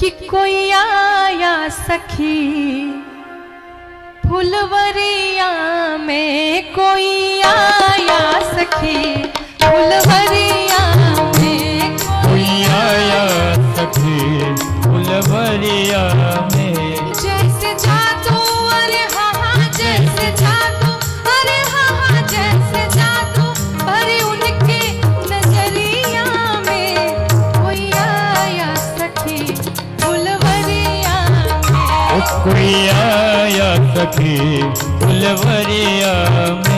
कि कोई आया सखी फुलवरिया में, कोई आया सखी फुलवरिया में, कोई आया सखी फुलवरिया में। जैसे जादू अरे हाँ जैसे जादू, अरे हाँ जैसे जादू भरे उनके नजरिया में, कोई आया सखी फुलवरिया में, कोई आया सखी फुलवरिया में।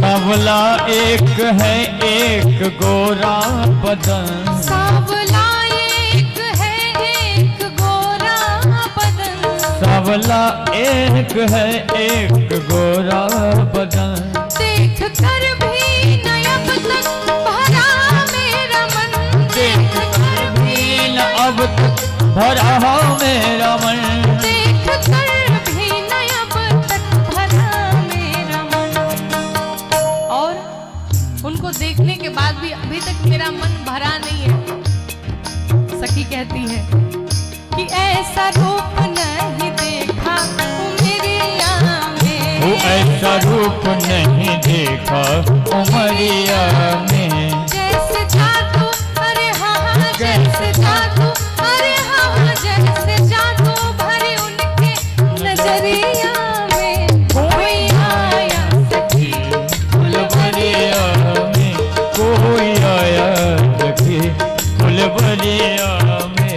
सांवला एक है एक गोरा बदन, सांवला एक है एक गोरा बदन, सांवला एक है एक गोरा बदन। देख कर भी न अब तक भरा मेरा मन, देख कर भी न अब तक भरा मेरा मन, देख कर भी न अब तक भरा मेरा मन। और उनको देखने के बाद भी अभी तक मेरा मन भरा नहीं है। सखी कहती है कि ऐसा रूप नहीं देखा उमरिया में, वो ऐसा रूप नहीं देखा उमरिया में। जैसे जादू अरे हाँ जैसे जादू, अरे हाँ जैसे जादू भरे उनके नजरिया में, कोई आया सखी फुलवरिया में, कोई आया सखी फुलवरिया में।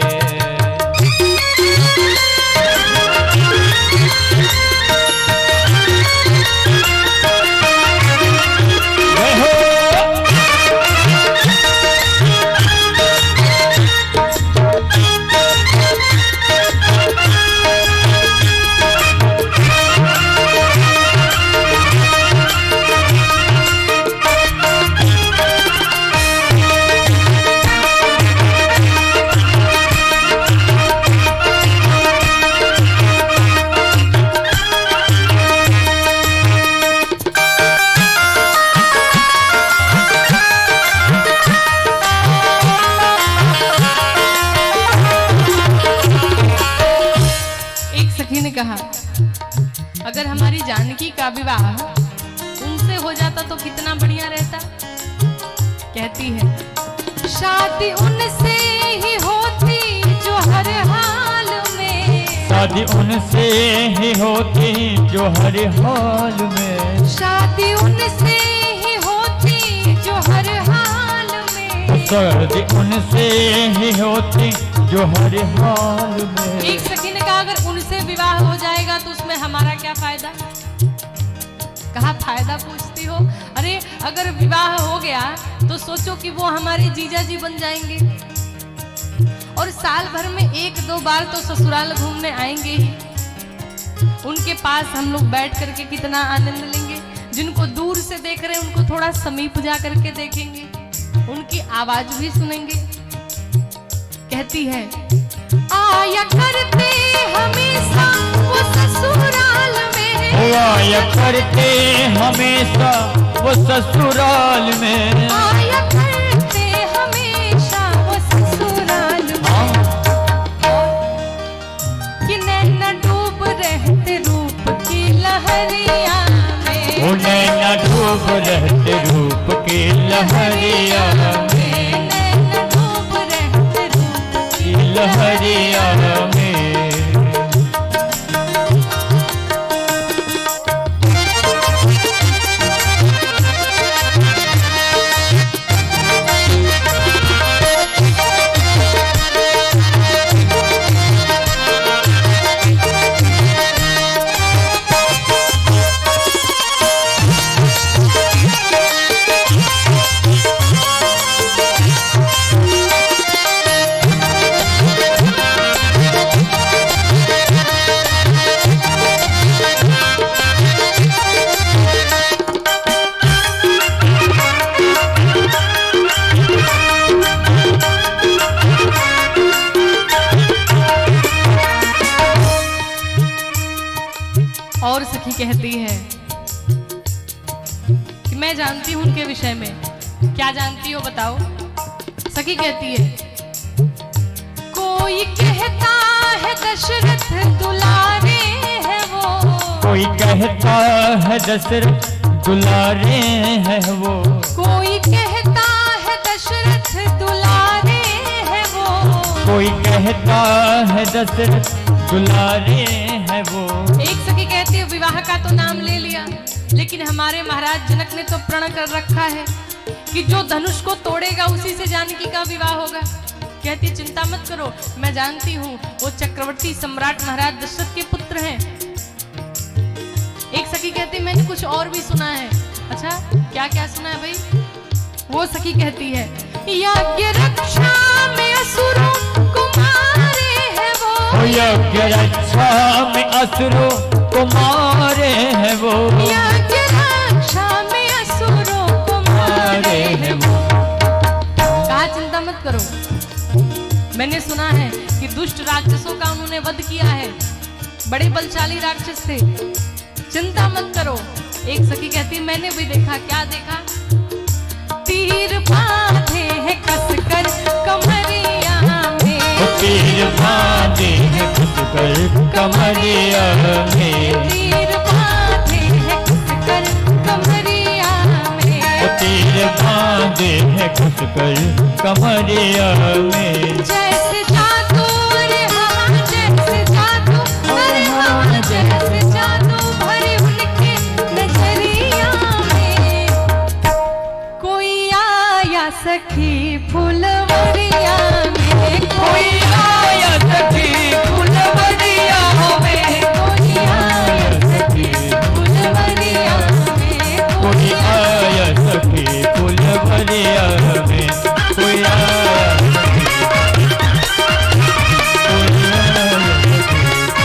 ने कहा अगर हमारी जानकी का विवाह उनसे हो जाता तो कितना बढ़िया रहता। कहती है शादी उनसे ही होती जो हर हाल में, शादी उनसे ही होती जो हर हाल में, शादी उनसे ही होती जो हर हाल में, शादी उनसे ही होती जो हर हाल में। एक सखी ने कहा अगर उनसे विवाह हो जाएगा तो उसमें हमारा क्या फायदा। कहा फायदा पूछती हो, अरे अगर विवाह हो गया तो सोचो कि वो हमारे जीजा जी बन जाएंगे और साल भर में 1-2 बार तो ससुराल घूमने आएंगे ही। उनके पास हम लोग बैठ करके कितना आनंद लेंगे। जिनको दूर से देख रहे हैं उनको थोड़ा समीप जा करके देखेंगे, उनकी आवाज भी सुनेंगे। कहती है आया करते हमेशा वो ससुराल में, आया करते हमेशा वो ससुराल में, आया करते हमेशा वो ससुराल में। कि नैना डूब रहते रूप की लहरिया में, वो नैना डूब रहते रूप की लहरिया में, नैना डूब रहते रूप की लहरिया में। और सखी कहती है कि मैं जानती हूं उनके विषय में। क्या जानती हो बताओ? सखी कहती है, कोई कहता है दशरथ दुलारे है वो, कोई कहता है दशरथ दुलारे है वो, कोई कहता है दशरथ दुलारे है वो, कोई कहता है दशरथ दुलारे है वो। एक सखी कहती है विवाह का तो नाम ले लिया, लेकिन हमारे महाराज जनक ने तो प्रण कर रखा है कि जो धनुष को तोड़ेगा उसी से जानकी का विवाह होगा। कहती चिंता मत करो, मैं जानती हूँ वो चक्रवर्ती सम्राट महाराज दशरथ के पुत्र हैं। एक सखी कहती मैंने कुछ और भी सुना है। अच्छा क्या क्या सुना है भाई? वो सखी कहती है यज्ञ रक्षा में असुरों को मारे है वो, यज्ञ रक्षा में असुरों को मारे है वो, यज्ञ रक्षा में असुरों को मारे है वो। कहा चिंता मत करो, मैंने सुना है कि दुष्ट राक्षसों का उन्होंने वध किया है, बड़े बलशाली राक्षस थे, चिंता मत करो। एक सखी कहती मैंने भी देखा। क्या देखा? तीर बांधे हैं कसकर कमरिया में, तीर बांधे हैं कसकर कमरिया में, तीर बांधे हैं कसकर कमरिया में, तीर बांधे हैं कसकर कमरिया में। जैसे जादू रे हाँ, जैसे जादू अरे हाँ, जैसे जादू भरे उनके नजरिया में। कोई आया सखी फूल